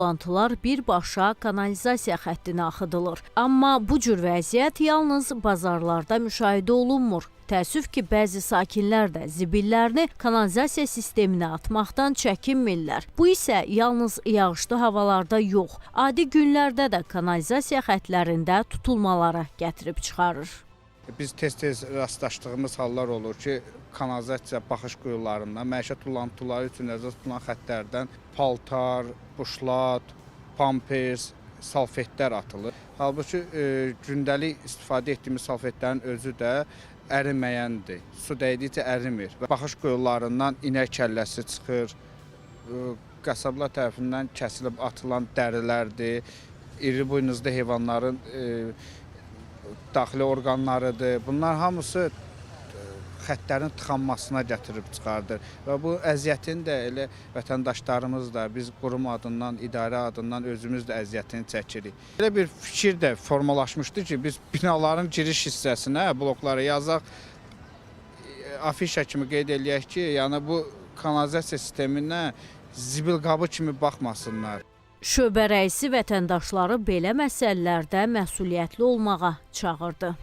Tullantılar birbaşa kanalizasiya xəttinə axıdılır. Amma bu cür vəziyyət yalnız bazarlarda müşahidə olunmur. Təəssüf ki, bəzi sakinlər də zibillərini kanalizasiya sisteminə atmaqdan çəkinmirlər. Bu isə yalnız yağışlı havalarda yox, adi günlərdə də kanalizasiya xətlərində tutulmalara gətirib çıxarır. Biz tez-tez rastlaşdığımız hallar olur ki, kanalizasiya baxış quyularından, məişət tullantıları üçün nəzərdə tutulan xəttlərdən paltar, buşlat, pampers, salfetlər atılır. Halbuki gündəlik istifadə etdiyimiz salfetlərin özü də əriməyəndir. Su dəydikcə ərimir. Baxış quyularından inək kəlləsi çıxır, qəssablar tərəfindən kəsilib atılan dərilərdir, iri buynuzlu heyvanların daxili orqanlarıdır. Bunlar hamısı xəttlərin tıxanmasına gətirib çıxardır. Və bu əziyyətin də elə vətəndaşlarımız da, biz qurum adından, idarə adından özümüz də əziyyətini çəkirik. Elə bir fikir də formalaşmışdı ki, biz binaların giriş hissəsinə bloklara yazaq, afişa kimi qeyd eləyək ki, yəni bu kanalizasiya sisteminə zibil qabı kimi baxmasınlar. Şöbə rəisi vətəndaşları belə məsələlərdə məsuliyyətli olmağa çağırdı.